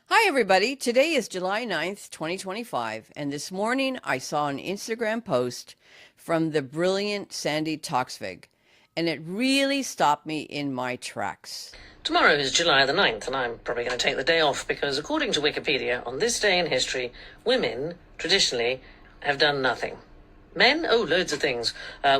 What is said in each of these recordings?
Hi, everybody. Today is July 9th, 2025, and this morning I saw an Instagram post from the brilliant Sandy Toksvig, and it really stopped me in my tracks. Tomorrow is July the 9th, and I'm probably going to take the day off because, according to Wikipedia, on this day in history, women, traditionally, have done nothing. Men? Oh, loads of things,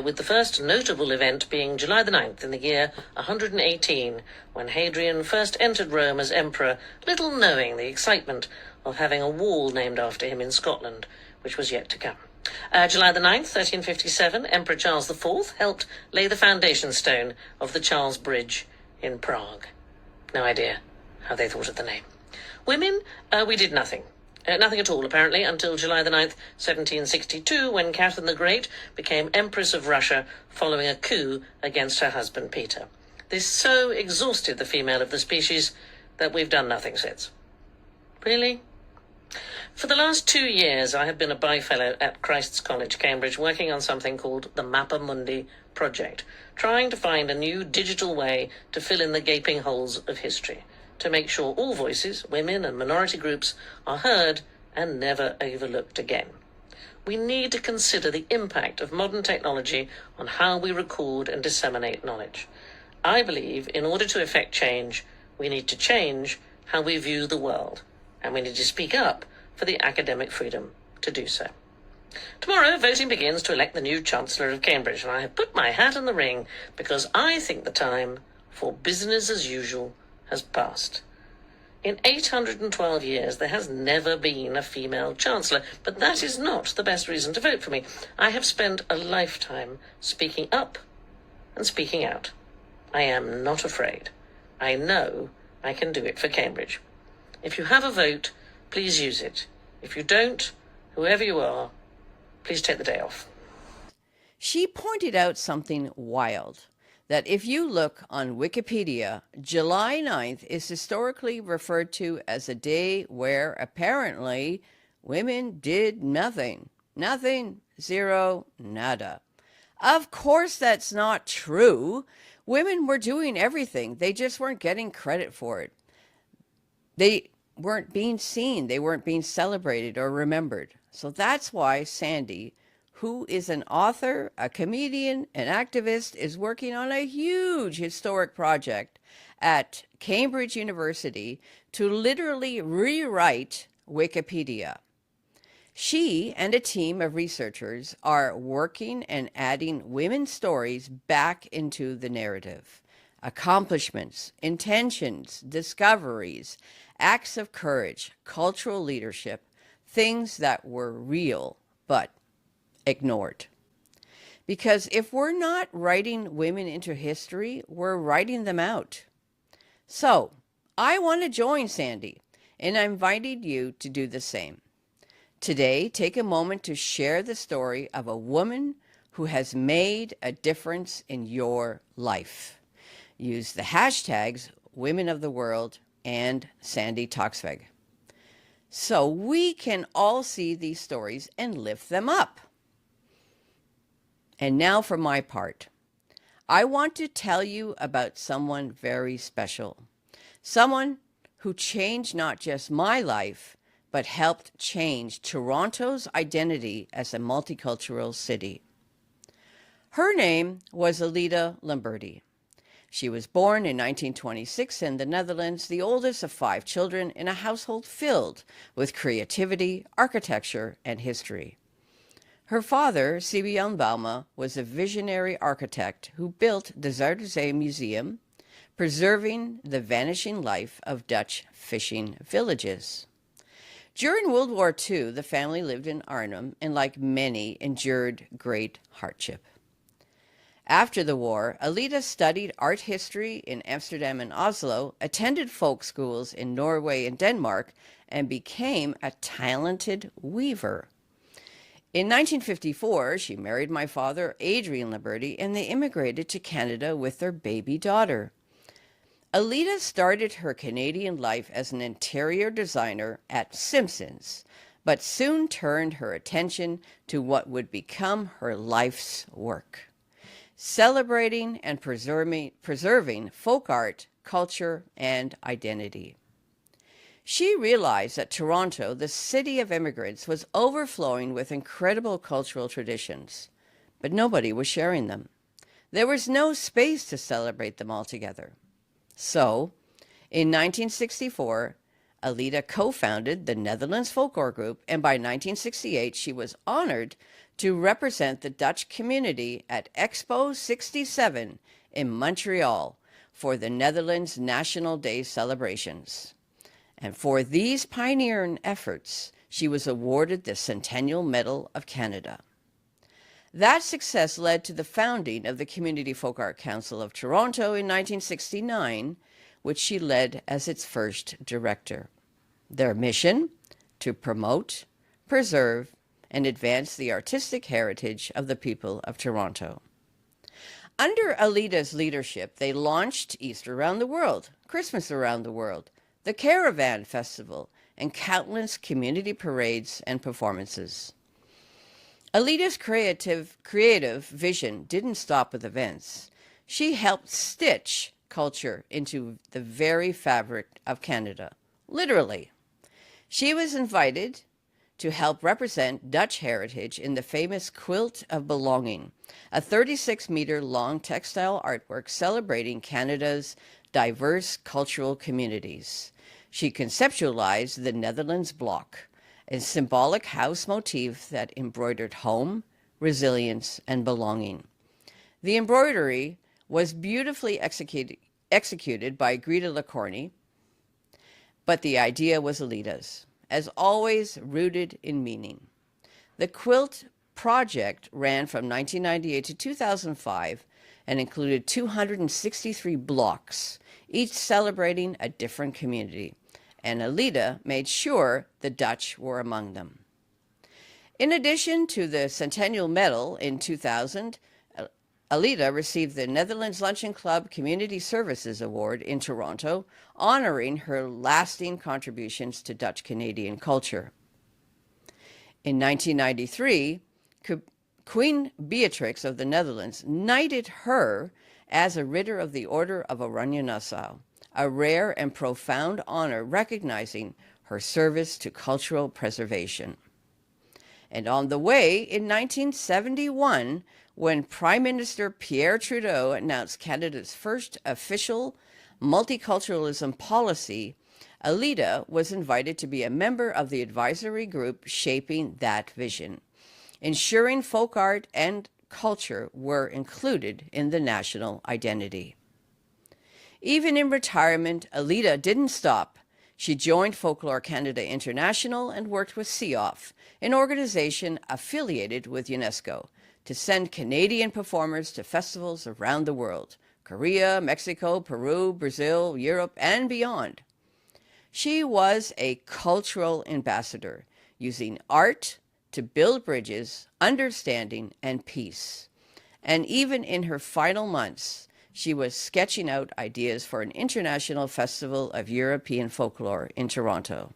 with the first notable event being July the 9th in the year 118, when Hadrian first entered Rome as emperor, little knowing the excitement of having a wall named after him in Scotland, which was yet to come. July the 9th, 1357, Emperor Charles IV helped lay the foundation stone of the Charles Bridge in Prague. No idea how they thought of the name. Women, we did nothing. Nothing at all, apparently, until July the 9th, 1762, when Catherine the Great became Empress of Russia following a coup against her husband Peter. This so exhausted the female of the species that we've done nothing since. Really? For the last 2 years, I have been a Bi-Fellow at Christ's College, Cambridge, working on something called the Mappa Mundi project, trying to find a new digital way to fill in the gaping holes of history, to make sure all voices, women and minority groups, are heard and never overlooked again. We need to consider the impact of modern technology on how we record and disseminate knowledge. I believe in order to effect change, we need to change how we view the world, and we need to speak up for the academic freedom to do so. Tomorrow, voting begins to elect the new Chancellor of Cambridge, and I have put my hat in the ring because I think the time for business as usual has passed. In 812 years, there has never been a female Chancellor, but that is not the best reason to vote for me. I have spent a lifetime speaking up and speaking out. I am not afraid. I know I can do it for Cambridge. If you have a vote, please use it. If you don't, whoever you are, please take the day off. She pointed out something wild, that if you look on Wikipedia, July 9th is historically referred to as a day where apparently women did nothing. Nothing, zero, nada. Of course, that's not true. Women were doing everything. They just weren't getting credit for it. They weren't being seen. They weren't being celebrated or remembered. So that's why Sandy, who is an author, a comedian, an activist, is working on a huge historic project at Cambridge University to literally rewrite Wikipedia. She and a team of researchers are working and adding women's stories back into the narrative. Accomplishments, intentions, discoveries, acts of courage, cultural leadership, things that were real but ignored. Because if we're not writing women into history, we're writing them out. So, I want to join Sandy, and I invited you to do the same. Today, take a moment to share the story of a woman who has made a difference in your life. Use the hashtags Women of the World and Sandy Toksvig, so we can all see these stories and lift them up. And now for my part. I want to tell you about someone very special. Someone who changed not just my life, but helped change Toronto's identity as a multicultural city. Her name was Alida Lamberti. She was born in 1926 in the Netherlands, the oldest of 5 children in a household filled with creativity, architecture, and history. Her father, Sibyl Bauma, was a visionary architect who built the Zuiderzee Museum, preserving the vanishing life of Dutch fishing villages. During World War II, the family lived in Arnhem and, like many, endured great hardship. After the war, Alida studied art history in Amsterdam and Oslo, attended folk schools in Norway and Denmark, and became a talented weaver. In 1954, she married my father, Adrian Lamberti, and they immigrated to Canada with their baby daughter. Alida started her Canadian life as an interior designer at Simpsons, but soon turned her attention to what would become her life's work: celebrating and preserving folk art, culture, and identity. She realized that Toronto, the city of immigrants, was overflowing with incredible cultural traditions, but nobody was sharing them. There was no space to celebrate them all together. So, in 1964, Alida co-founded the Netherlands Folklore Group, and by 1968 she was honored to represent the Dutch community at Expo 67 in Montreal for the Netherlands National Day celebrations. And for these pioneering efforts, she was awarded the Centennial Medal of Canada. That success led to the founding of the Community Folk Art Council of Toronto in 1969, which she led as its first director. Their mission? To promote, preserve, and advance the artistic heritage of the people of Toronto. Under Alida's leadership, they launched Easter Around the World, Christmas Around the World, the Caravan Festival, and countless community parades and performances. Alida's creative vision didn't stop with events. She helped stitch culture into the very fabric of Canada, literally. She was invited to help represent Dutch heritage in the famous Quilt of Belonging, a 36-meter long textile artwork celebrating Canada's diverse cultural communities. She conceptualized the Netherlands block, a symbolic house motif that embroidered home, resilience, and belonging. The embroidery was beautifully executed by Greta Lacorny, but the idea was Alida's, as always rooted in meaning. The quilt project ran from 1998 to 2005 and included 263 blocks, each celebrating a different community, and Alida made sure the Dutch were among them. In addition to the Centennial Medal in 2000, Alida received the Netherlands Luncheon Club Community Services Award in Toronto, honoring her lasting contributions to Dutch-Canadian culture. In 1993, Queen Beatrix of the Netherlands knighted her as a Ridder of the Order of Oranje-Nassau, a rare and profound honor recognizing her service to cultural preservation. And on the way, in 1971, when Prime Minister Pierre Trudeau announced Canada's first official multiculturalism policy, Alida was invited to be a member of the advisory group shaping that vision, ensuring folk art and culture were included in the national identity. Even in retirement, Alida didn't stop. She joined Folklore Canada International and worked with CEOF, an organization affiliated with UNESCO, to send Canadian performers to festivals around the world, Korea, Mexico, Peru, Brazil, Europe, and beyond. She was a cultural ambassador, using art to build bridges, understanding, and peace. And even in her final months, she was sketching out ideas for an international festival of European folklore in Toronto.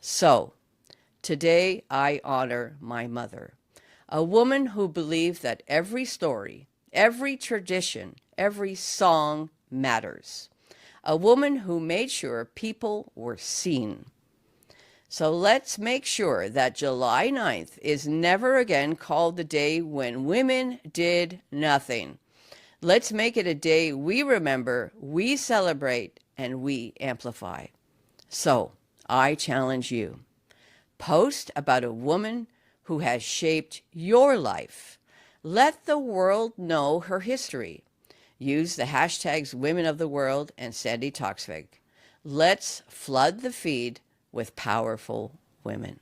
So, today I honor my mother, a woman who believed that every story, every tradition, every song matters. A woman who made sure people were seen. So let's make sure that July 9th is never again called the day when women did nothing. Let's make it a day we remember, we celebrate, and we amplify. So, I challenge you. Post about a woman who has shaped your life. Let the world know her history. Use the hashtags Women of the World and Sandy Toksvig. Let's flood the feed with powerful women.